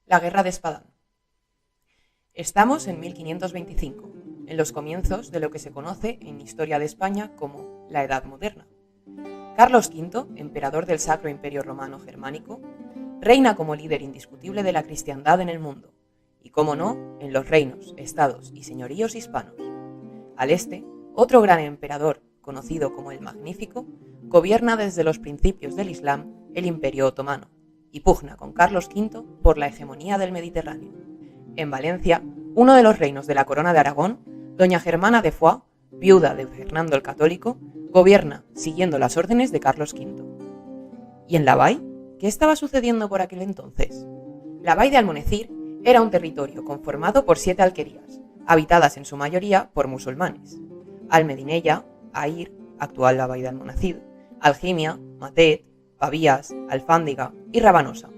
La Guerra de Espadán. Estamos en 1525, en los comienzos de lo que se conoce en Historia de España como la Edad Moderna. Carlos V, emperador del Sacro Imperio Romano Germánico, reina como líder indiscutible de la cristiandad en el mundo, y cómo no, en los reinos, estados y señoríos hispanos. Al este, otro gran emperador, conocido como el Magnífico, gobierna desde los principios del Islam el Imperio Otomano, y pugna con Carlos V por la hegemonía del Mediterráneo. En Valencia, uno de los reinos de la Corona de Aragón, doña Germana de Foix, viuda de Fernando el Católico, gobierna siguiendo las órdenes de Carlos V. ¿Y en Lavall? ¿Qué estaba sucediendo por aquel entonces? Lavall de Almonacid era un territorio conformado por 7 alquerías, habitadas en su mayoría por musulmanes: Almedinella, Aïr, actual Lavall de Almonacid, Algimia, Matet, Pavías, Alfándiga y Rabanosa.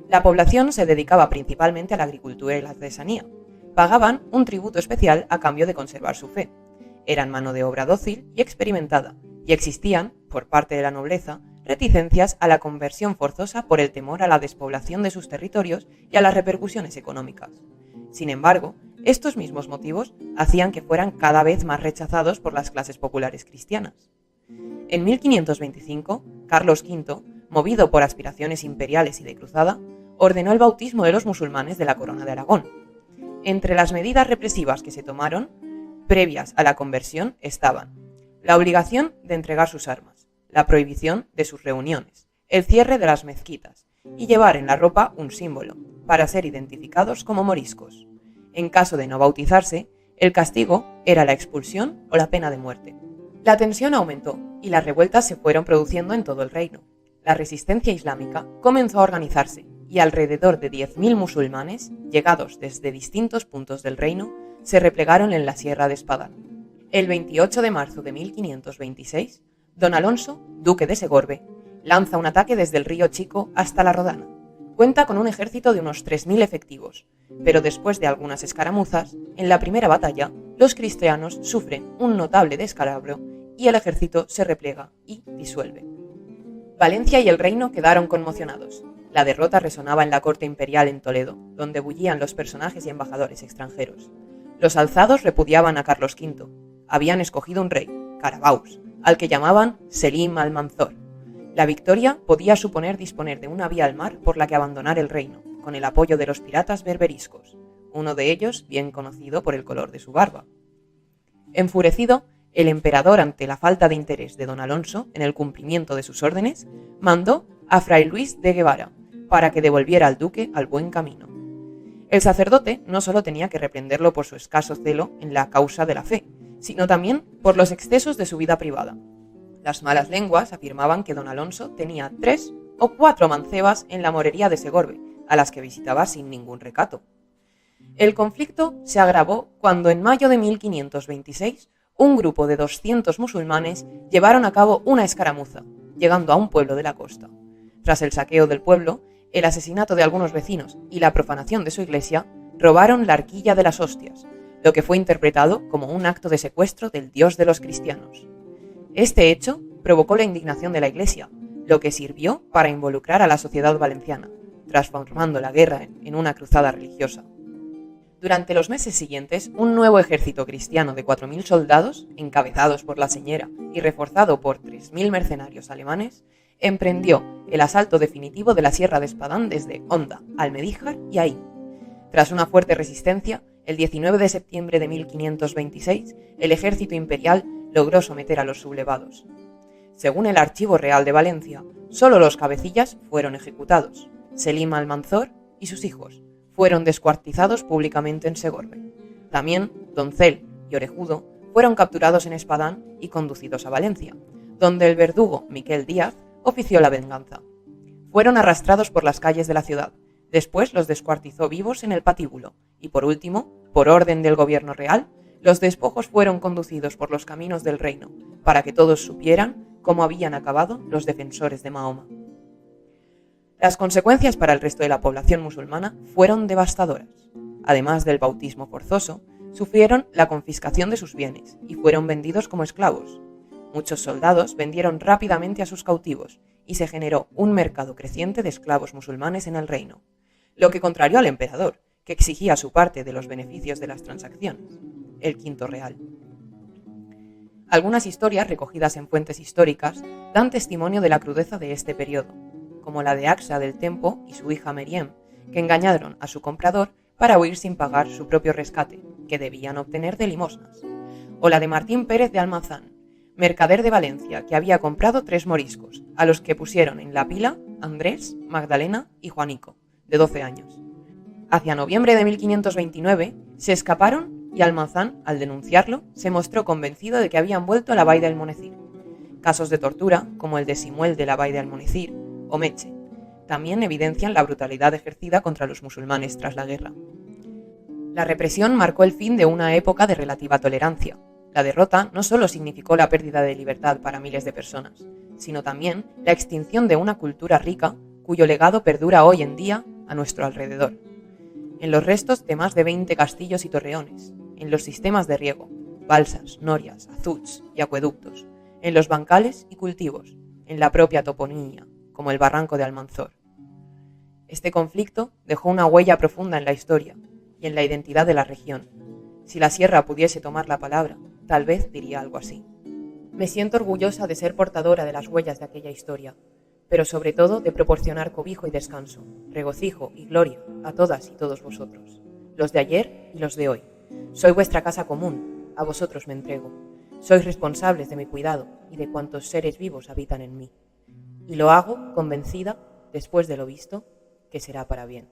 La población se dedicaba principalmente a la agricultura y la artesanía. Pagaban un tributo especial a cambio de conservar su fe. Eran mano de obra dócil y experimentada, y existían, por parte de la nobleza, reticencias a la conversión forzosa por el temor a la despoblación de sus territorios y a las repercusiones económicas. Sin embargo, estos mismos motivos hacían que fueran cada vez más rechazados por las clases populares cristianas. En 1525, Carlos V, movido por aspiraciones imperiales y de cruzada, ordenó el bautismo de los musulmanes de la Corona de Aragón. Entre las medidas represivas que se tomaron, previas a la conversión, estaban la obligación de entregar sus armas, la prohibición de sus reuniones, el cierre de las mezquitas y llevar en la ropa un símbolo, para ser identificados como moriscos. En caso de no bautizarse, el castigo era la expulsión o la pena de muerte. La tensión aumentó y las revueltas se fueron produciendo en todo el reino. La resistencia islámica comenzó a organizarse y alrededor de 10.000 musulmanes, llegados desde distintos puntos del reino, se replegaron en la Sierra de Espadán. El 28 de marzo de 1526, don Alonso, duque de Segorbe, lanza un ataque desde el río Chico hasta la Rodana. Cuenta con un ejército de unos 3.000 efectivos, pero después de algunas escaramuzas, en la primera batalla, los cristianos sufren un notable descalabro y el ejército se replega y disuelve. Valencia y el reino quedaron conmocionados. La derrota resonaba en la corte imperial en Toledo, donde bullían los personajes y embajadores extranjeros. Los alzados repudiaban a Carlos V. Habían escogido un rey, Carabaus, al que llamaban Selim Almanzor. La victoria podía suponer disponer de una vía al mar por la que abandonar el reino, con el apoyo de los piratas berberiscos, uno de ellos bien conocido por el color de su barba. Enfurecido, el emperador, ante la falta de interés de don Alonso en el cumplimiento de sus órdenes, mandó a Fray Luis de Guevara para que devolviera al duque al buen camino. El sacerdote no solo tenía que reprenderlo por su escaso celo en la causa de la fe, sino también por los excesos de su vida privada. Las malas lenguas afirmaban que don Alonso tenía 3 o 4 mancebas en la morería de Segorbe, a las que visitaba sin ningún recato. El conflicto se agravó cuando en mayo de 1526 un grupo de 200 musulmanes llevaron a cabo una escaramuza, llegando a un pueblo de la costa. Tras el saqueo del pueblo, el asesinato de algunos vecinos y la profanación de su iglesia, robaron la arquilla de las hostias, lo que fue interpretado como un acto de secuestro del Dios de los cristianos. Este hecho provocó la indignación de la iglesia, lo que sirvió para involucrar a la sociedad valenciana, transformando la guerra en una cruzada religiosa. Durante los meses siguientes, un nuevo ejército cristiano de 4.000 soldados, encabezados por la señera y reforzado por 3.000 mercenarios alemanes, emprendió el asalto definitivo de la Sierra de Espadán desde Honda, Almedíjar y Aín. Tras una fuerte resistencia, el 19 de septiembre de 1526, el ejército imperial logró someter a los sublevados. Según el Archivo Real de Valencia, solo los cabecillas fueron ejecutados. Selim Almanzor y sus hijos fueron descuartizados públicamente en Segorbe. También Doncel y Orejudo fueron capturados en Espadán y conducidos a Valencia, donde el verdugo Miquel Díaz ofició la venganza. Fueron arrastrados por las calles de la ciudad, después los descuartizó vivos en el patíbulo y, por último, por orden del gobierno real, los despojos fueron conducidos por los caminos del reino, para que todos supieran cómo habían acabado los defensores de Mahoma. Las consecuencias para el resto de la población musulmana fueron devastadoras. Además del bautismo forzoso, sufrieron la confiscación de sus bienes y fueron vendidos como esclavos. Muchos soldados vendieron rápidamente a sus cautivos y se generó un mercado creciente de esclavos musulmanes en el reino. lo que contrarió al emperador, que exigía su parte de los beneficios de las transacciones, el quinto real. Algunas historias recogidas en fuentes históricas dan testimonio de la crudeza de este periodo, como la de Axa del Tempo y su hija Meriem, que engañaron a su comprador para huir sin pagar su propio rescate, que debían obtener de limosnas, o la de Martín Pérez de Almazán, mercader de Valencia, que había comprado 3 moriscos, a los que pusieron en la pila Andrés, Magdalena y Juanico, de 12 años. Hacia noviembre de 1529 se escaparon y Almazán, al denunciarlo, se mostró convencido de que habían vuelto a la Vall d'Almonesir. Casos de tortura, como el de Simuel de la Vall d'Almonesir o Meche, también evidencian la brutalidad ejercida contra los musulmanes tras la guerra. La represión marcó el fin de una época de relativa tolerancia. La derrota no solo significó la pérdida de libertad para miles de personas, sino también la extinción de una cultura rica cuyo legado perdura hoy en día a nuestro alrededor. En los restos de más de 20 castillos y torreones, en los sistemas de riego, balsas, norias, azuts y acueductos, en los bancales y cultivos, en la propia toponimia, como el barranco de Almanzor. Este conflicto dejó una huella profunda en la historia y en la identidad de la región. Si la sierra pudiese tomar la palabra, tal vez diría algo así. Me siento orgullosa de ser portadora de las huellas de aquella historia, pero sobre todo de proporcionar cobijo y descanso, regocijo y gloria a todas y todos vosotros, los de ayer y los de hoy. Soy vuestra casa común, a vosotros me entrego. Sois responsables de mi cuidado y de cuantos seres vivos habitan en mí. Y lo hago convencida, después de lo visto, que será para bien.